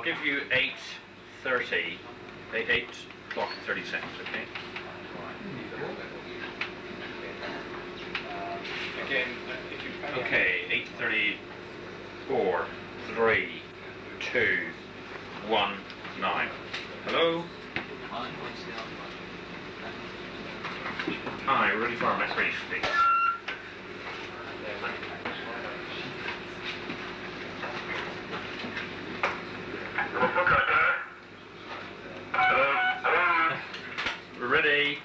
give you 8:30, 8 o'clock and 30 seconds, okay? Again, okay, 8:34, 3, 2, 1, 9. Hello? Hi, ready for our brief, please. Hello? We're ready.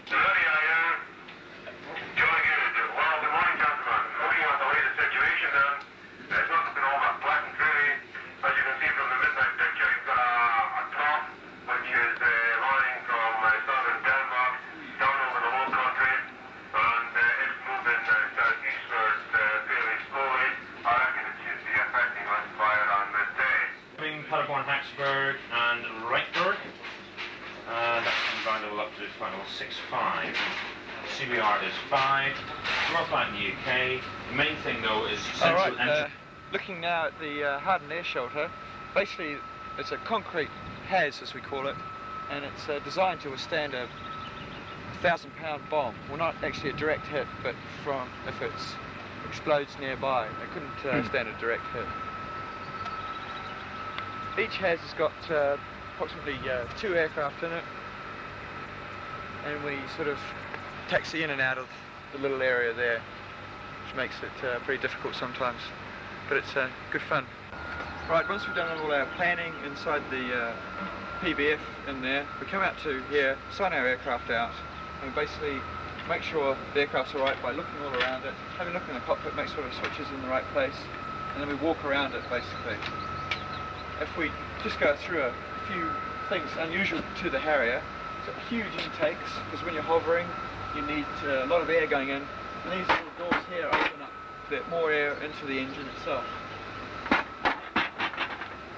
And Rightberg, and that's ground level up to ground level 6.5. CBR is 5. We're flat in the UK. The main thing though is central engine. Looking now at the hardened air shelter, basically it's a concrete HAZ as we call it, and it's designed to withstand a 1,000-pound bomb. Well, not actually a direct hit, but from if it explodes nearby. It couldn't stand a direct hit. Each HAZ has got approximately 2 aircraft in it, and we sort of taxi in and out of the little area there, which makes it pretty difficult sometimes, but it's good fun. Right, once we've done all our planning inside the PBF in there, we come out to here, sign our aircraft out, and we basically make sure the aircraft's alright by looking all around it, having a look in the cockpit, make sure the switch is in the right place, and then we walk around it basically. If we just go through a few things unusual to the Harrier, it's got huge intakes, because when you're hovering you need a lot of air going in, and these little doors here open up to let more air into the engine itself.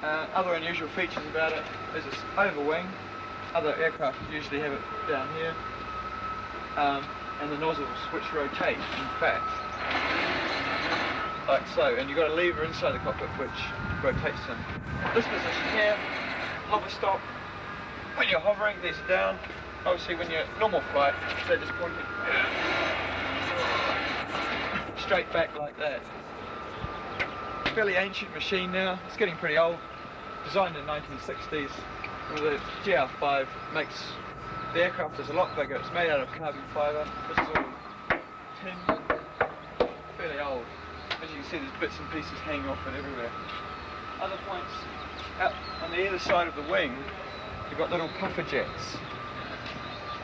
Other unusual features about it is this overwing. Other aircraft usually have it down here, and the nozzles which rotate, in fact, like so, and you've got a lever inside the cockpit which rotates them. This position here, hover stop. When you're hovering, these are down. Obviously when you're normal flight, they're just pointed straight back like that. Fairly ancient machine now, it's getting pretty old. Designed in the 1960s, and the GR5 makes the aircraft is a lot bigger. It's made out of carbon fibre. This is all tin, fairly old. As you can see, there's bits and pieces hanging off it everywhere. Other points, out on the either side of the wing, you've got little puffer jets,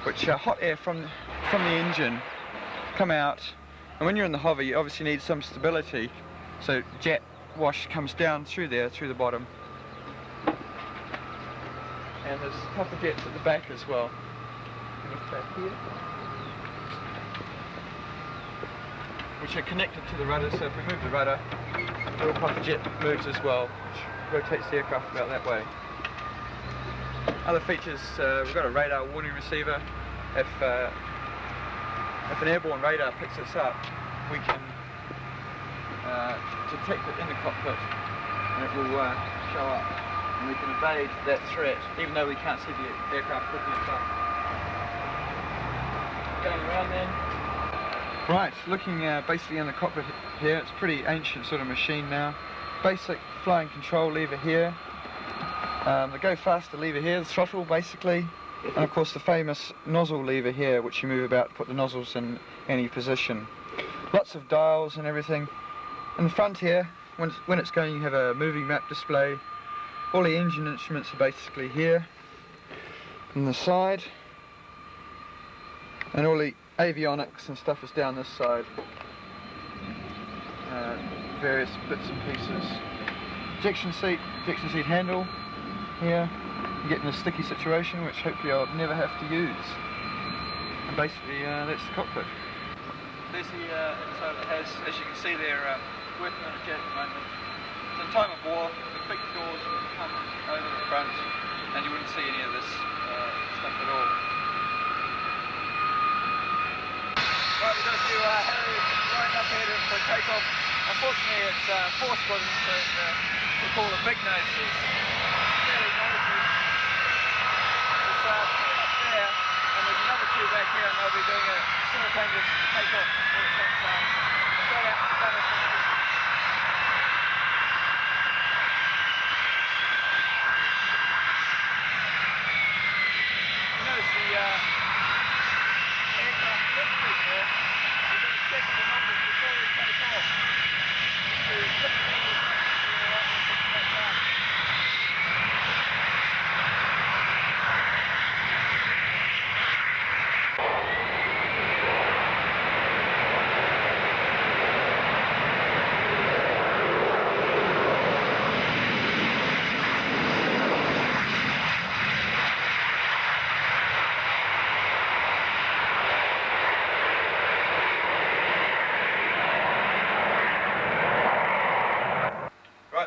which are hot air from the engine, come out, and when you're in the hover, you obviously need some stability, so jet wash comes down through there, through the bottom. And there's puffer jets at the back as well. Back here, which are connected to the rudder, so if we move the rudder, the little puffer jet moves as well, which rotates the aircraft about that way. Other features, we've got a radar warning receiver. If an airborne radar picks us up, we can detect it in the cockpit and it will show up, and we can evade that threat even though we can't see the aircraft picking us up. Going around then. Right, looking basically in the cockpit here, it's a pretty ancient sort of machine now. Basic flying control lever here. The go faster lever here, the throttle basically. And of course the famous nozzle lever here, which you move about to put the nozzles in any position. Lots of dials and everything. In the front here, when it's going, you have a moving map display. All the engine instruments are basically here. On the side. And all the avionics and stuff is down this side. Various bits and pieces. Ejection seat handle here. You get in a sticky situation, which hopefully I'll never have to use. And basically, that's the cockpit. There's the inside it has, as you can see, they're working on a jet at the moment. It's in time of war, the big doors would come over the front, and you wouldn't see any of this stuff at all. Right, we've got a few Harriers lined up here for takeoff. Unfortunately, it's 4 squadrons, so we call them big noses. Fairly back here and they'll be doing a simultaneous takeoff all at the same time. Straight out the gunners. You notice the aircraft lift group there. We're going to check the numbers before we take off. Just to flip the numbers to the right and put that down.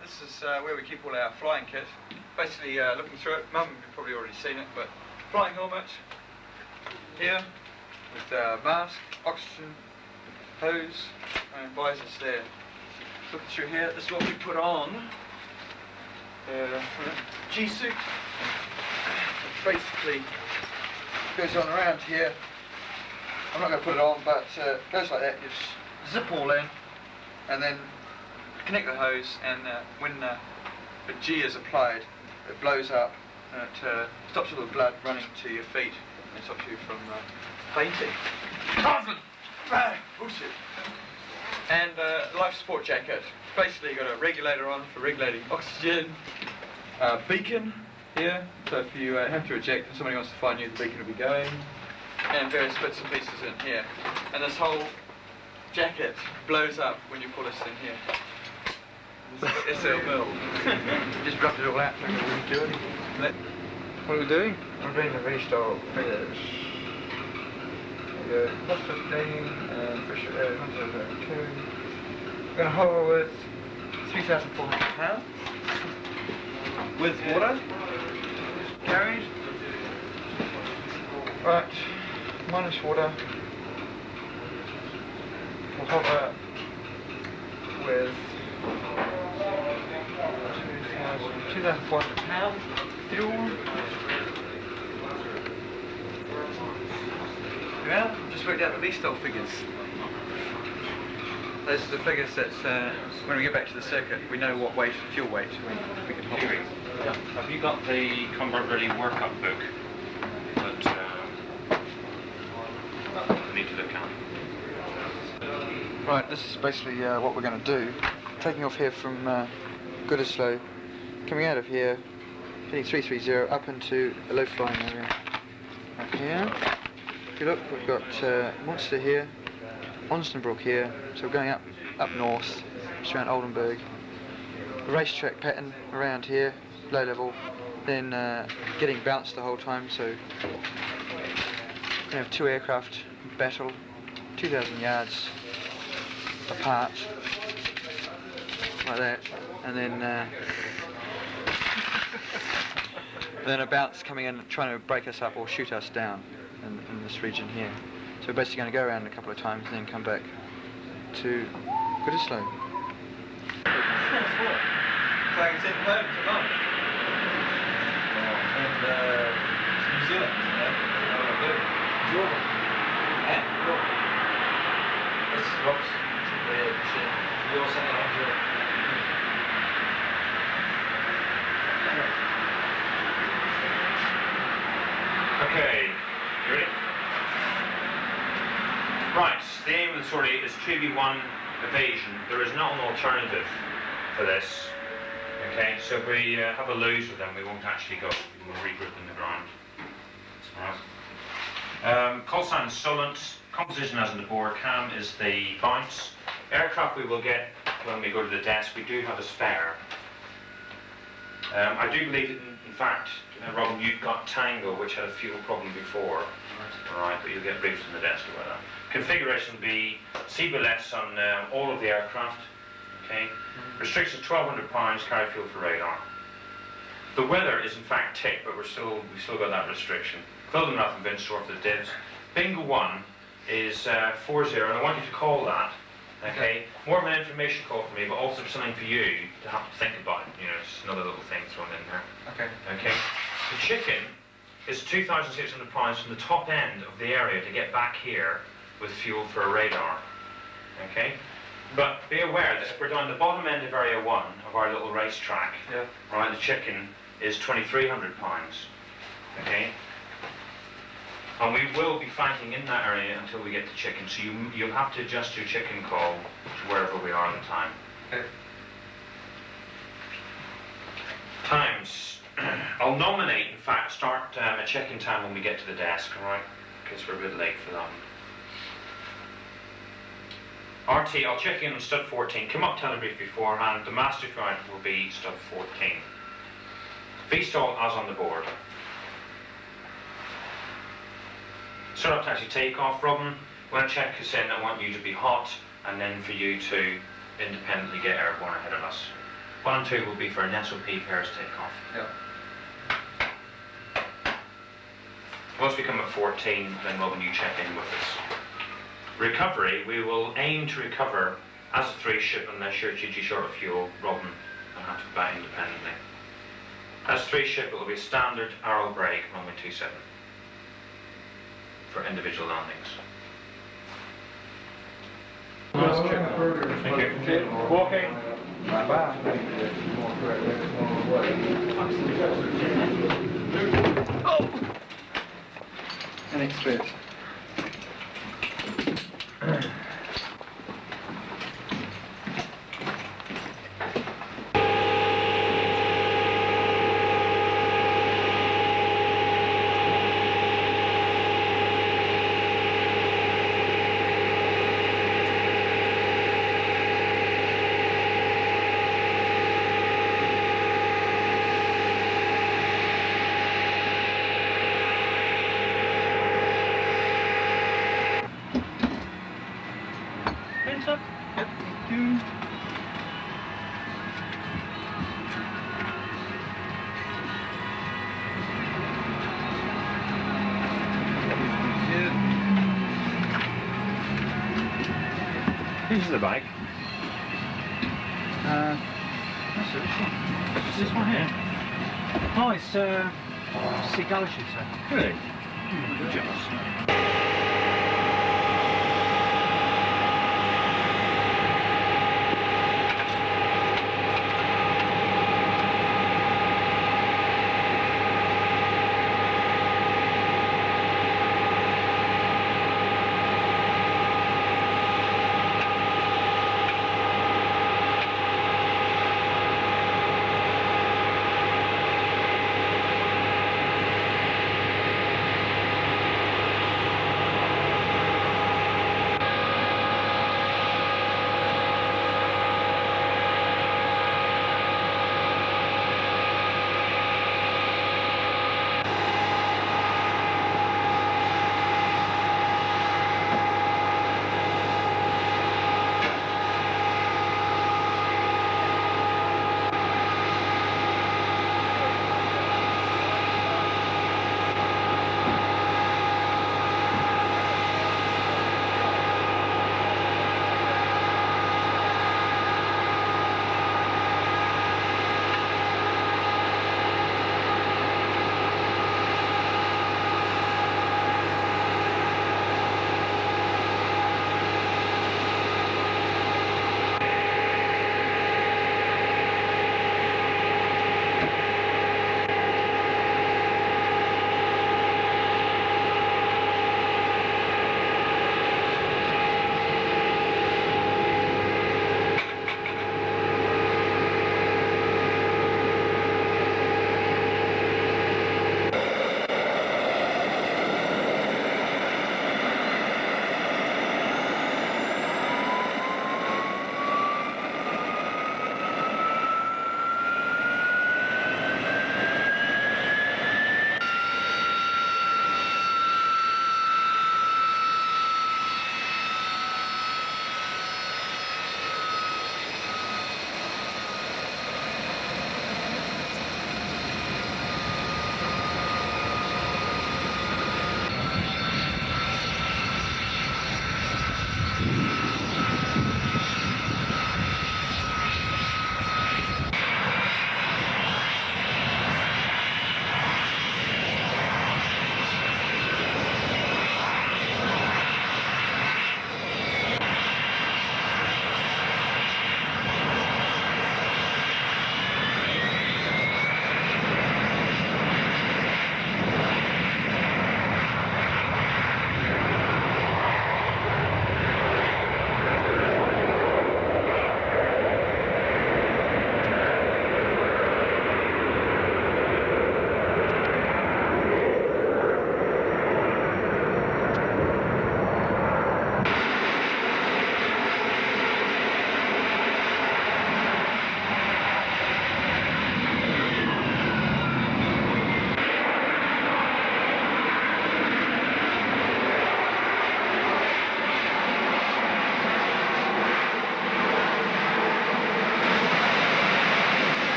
This is where we keep all our flying kit. Basically, looking through it, Mum, you've probably already seen it, but flying helmet here with mask, oxygen, hose, and visors there. Looking through here, this is what we put on. G-suit. Basically goes on around here. I'm not going to put it on, but it goes like that. You just zip all in, and then connect the hose, and when the G is applied, it blows up and it stops all the blood running to your feet and stops you from fainting. Bullshit. And life support jacket. Basically, you've got a regulator on for regulating oxygen, beacon here, so if you have to eject and somebody wants to find you, the beacon will be going, and various bits and pieces in here. And this whole jacket blows up when you pull this in here. It's a mill. Just rubbed it all out. What are we doing? I'm doing the restore feathers. The plus 15 and fish at 102. We're going to hover with 3,400 pounds. With water carried. Right, minus water. We'll hover with 2,400 pounds fuel. Well, just worked out the V-stall figures. Those are the figures that when we get back to the circuit, we know what weight, fuel weight, we can hover with. Yeah. Have you got the Convert Ready workup book that we need to look at? Right, this is basically what we're going to do. Taking off here from Gutersloh, coming out of here, heading 330 up into a low flying area. Up here. If you look, we've got Monster here, Onstenbroek here, so we're going up north, just around Oldenburg. A racetrack pattern around here, low level, then getting bounced the whole time, so we're going to have two aircraft battle, 2,000 yards apart, like that, and then a bounce coming in trying to break us up or shoot us down in this region here. So we're basically going to go around a couple of times and then come back to Gutersloh. So I can send home tonight. And to New Zealand, Jordan. And Jordan. This is Rob's machine. We all send it home to it. Okay, you ready? Right, the aim of the sortie is 2v1 evasion. There is not an alternative for this. Okay, so if we have a lose with them, we won't actually go. We will regroup in the ground. Alright. Call sign is Solent. Composition as in the board. Cam is the bounce. Aircraft we will get when we go to the desk. We do have a spare. I do believe that in fact, Robin, you've got Tango, which had a fuel problem before. Alright, but you'll get briefed from the desk about that. Configuration will be CBLS on all of the aircraft. Okay. Restriction £1,200, carry fuel for radar. The weather is in fact ticked, but we still got that restriction. Phil Enough and Vince Shore for the divs. Bingo 1 is 40, and I want you to call that. Okay, more of an information call for me, but also something for you to have to think about. You know, just another little thing thrown in there. Okay. Okay. The chicken is £2,600 from the top end of the area to get back here with fuel for a radar. Okay? But be aware that if we're down the bottom end of Area 1 of our little racetrack, right, the chicken is £2,300. Okay? And we will be fighting in that area until we get to chicken, so you'll have to adjust your chicken call to wherever we are at the time. Okay. Times. I'll nominate, in fact, start a check-in time when we get to the desk, alright? Because we're a bit late for that one. RT, I'll check in on stud 14. Come up telebrief beforehand. The master flight will be stud 14. V-stall as on the board. Start up taxi takeoff. Robin, when a check is in, I want you to be hot, and then for you to independently get airborne ahead of us. 1 and 2 will be for an SOP pairs takeoff. Yeah. Once we come at 14, then Robin, you check in with us. Recovery, we will aim to recover as a 3 ship unless you're GG short of fuel, Robin, and have to be back independently. As a 3 ship, it will be standard arrow brake, runway 27 for individual landings. Thank you. Walking. Bye-bye. Oh! Unexpected. This is the bike. That's it. Is this one here? Oh, it's Seagal, I should say. Really? Good job.